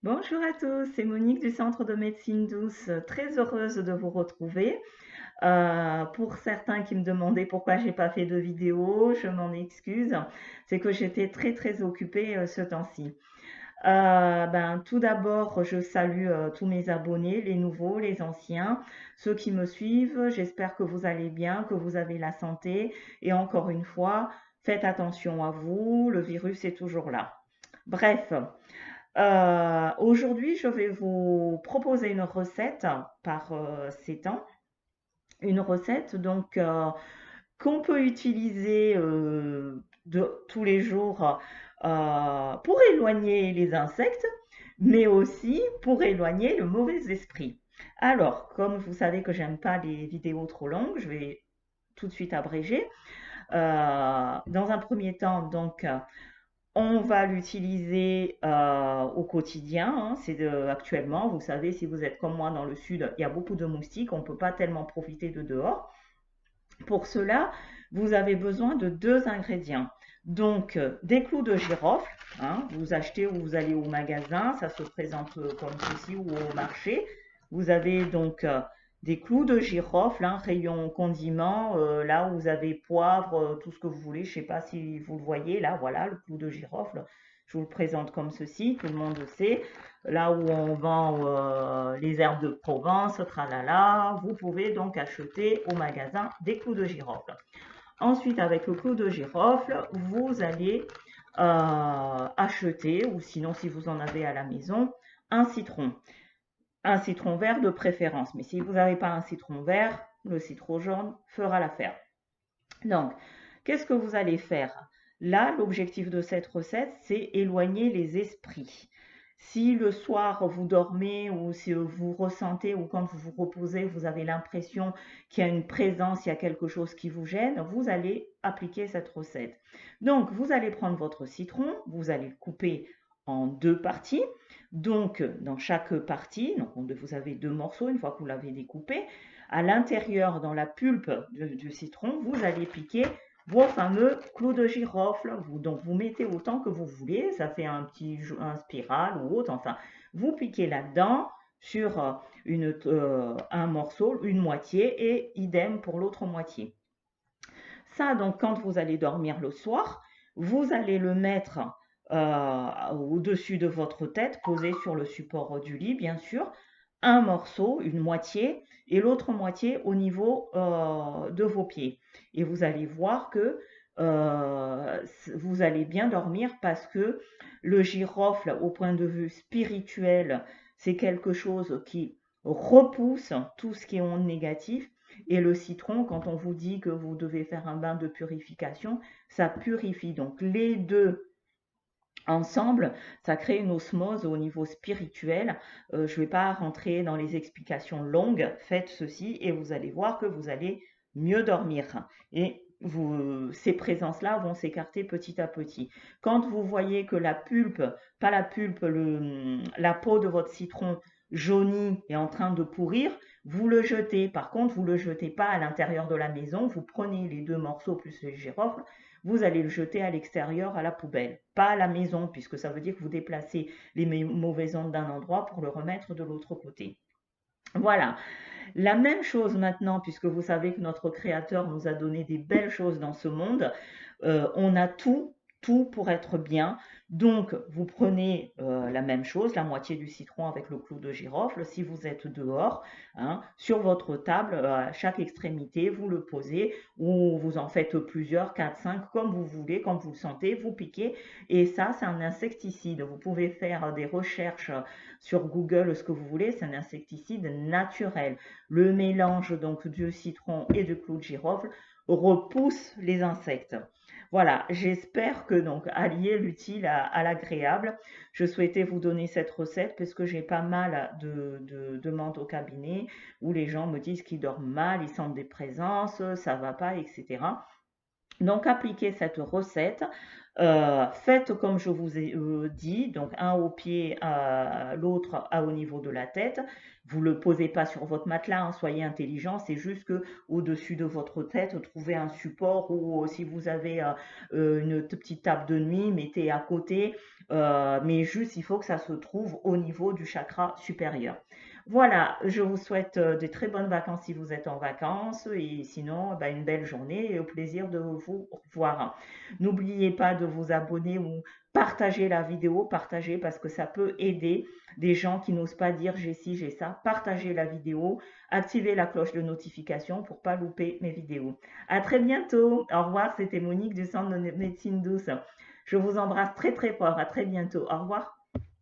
Bonjour à tous, c'est Monique du Centre de médecine douce. Très heureuse de vous retrouver. Pour certains qui me demandaient pourquoi j'ai pas fait de vidéo, je m'en excuse. C'est que j'étais très occupée ce temps-ci. Tout d'abord, je salue tous mes abonnés, les nouveaux, les anciens, ceux qui me suivent. J'espère que vous allez bien, que vous avez la santé. Et encore une fois, faites attention à vous, le virus est toujours là. Bref, aujourd'hui, je vais vous proposer une recette par ces temps. Une recette qu'on peut utiliser de tous les jours pour éloigner les insectes, mais aussi pour éloigner le mauvais esprit. Alors, comme vous savez que j'aime pas les vidéos trop longues, je vais tout de suite abréger. Dans un premier temps, on va l'utiliser au quotidien. Hein. Actuellement, vous savez, si vous êtes comme moi dans le sud, il y a beaucoup de moustiques. On ne peut pas tellement profiter de dehors. Pour cela, vous avez besoin de deux ingrédients. Donc, des clous de girofle. Hein, vous achetez ou vous allez au magasin. Ça se présente comme ceci ou au marché. Vous avez des clous de girofle, hein, rayon condiments, là où vous avez poivre, tout ce que vous voulez. Je ne sais pas si vous le voyez, là, voilà, le clou de girofle. Je vous le présente comme ceci, tout le monde le sait. Là où on vend les herbes de Provence, tralala, vous pouvez donc acheter au magasin des clous de girofle. Ensuite, avec le clou de girofle, vous allez acheter, ou sinon si vous en avez à la maison, un citron. Un citron vert de préférence. Mais si vous n'avez pas un citron vert, le citron jaune fera l'affaire. Donc, qu'est-ce que vous allez faire? Là, l'objectif de cette recette, c'est éloigner les esprits. Si le soir vous dormez ou si vous ressentez ou quand vous vous reposez, vous avez l'impression qu'il y a une présence, il y a quelque chose qui vous gêne, vous allez appliquer cette recette. Donc, vous allez prendre votre citron, vous allez le couper en deux parties. Donc, dans chaque partie, vous avez deux morceaux une fois que vous l'avez découpé. À l'intérieur, dans la pulpe du citron, vous allez piquer vos fameux clous de girofle. Donc, vous mettez autant que vous voulez, ça fait un spiral ou autre. Enfin, vous piquez là-dedans sur un morceau, une moitié, et idem pour l'autre moitié. Ça, donc, quand vous allez dormir le soir, vous allez le mettre au-dessus de votre tête, posé sur le support du lit, bien sûr, un morceau, une moitié, et l'autre moitié au niveau de vos pieds. Et vous allez voir que vous allez bien dormir parce que le girofle, au point de vue spirituel, c'est quelque chose qui repousse tout ce qui est onde négative. Et le citron, quand on vous dit que vous devez faire un bain de purification, ça purifie. Donc les deux ensemble, ça crée une osmose au niveau spirituel. Je ne vais pas rentrer dans les explications longues. Faites ceci et vous allez voir que vous allez mieux dormir. Et ces présences-là vont s'écarter petit à petit. Quand vous voyez que la pulpe, pas la pulpe, la peau de votre citron jauni est en train de pourrir, vous le jetez. Par contre, vous ne le jetez pas à l'intérieur de la maison. Vous prenez les deux morceaux plus les girofles, vous allez le jeter à l'extérieur, à la poubelle, pas à la maison, puisque ça veut dire que vous déplacez les mauvaises ondes d'un endroit pour le remettre de l'autre côté. Voilà. La même chose maintenant, puisque vous savez que notre Créateur nous a donné des belles choses dans ce monde, on a tout pour être bien. Donc, vous prenez la même chose, la moitié du citron avec le clou de girofle. Si vous êtes dehors, hein, sur votre table, à chaque extrémité, vous le posez ou vous en faites plusieurs, 4, 5, comme vous voulez, comme vous le sentez, vous piquez. Et ça, c'est un insecticide. Vous pouvez faire des recherches sur Google, ce que vous voulez, c'est un insecticide naturel. Le mélange donc du citron et du clou de girofle repousse les insectes. Voilà, j'espère que donc allier l'utile à l'agréable. Je souhaitais vous donner cette recette parce que j'ai pas mal de demandes au cabinet où les gens me disent qu'ils dorment mal, ils sentent des présences, ça va pas, etc. Donc appliquez cette recette. Faites comme je vous ai dit, donc un au pied, l'autre au niveau de la tête. Vous ne le posez pas sur votre matelas, hein, soyez intelligent, c'est juste que au-dessus de votre tête, trouvez un support ou si vous avez une petite table de nuit, mettez à côté, mais juste il faut que ça se trouve au niveau du chakra supérieur. Voilà, je vous souhaite de très bonnes vacances si vous êtes en vacances et sinon, bah, une belle journée et au plaisir de vous revoir. N'oubliez pas de vous abonner ou partager la vidéo, partager parce que ça peut aider des gens qui n'osent pas dire j'ai ci, j'ai ça. Partagez la vidéo, activez la cloche de notification pour pas louper mes vidéos. À très bientôt. Au revoir, c'était Monique du Centre de médecine douce. Je vous embrasse très très fort. À très bientôt. Au revoir.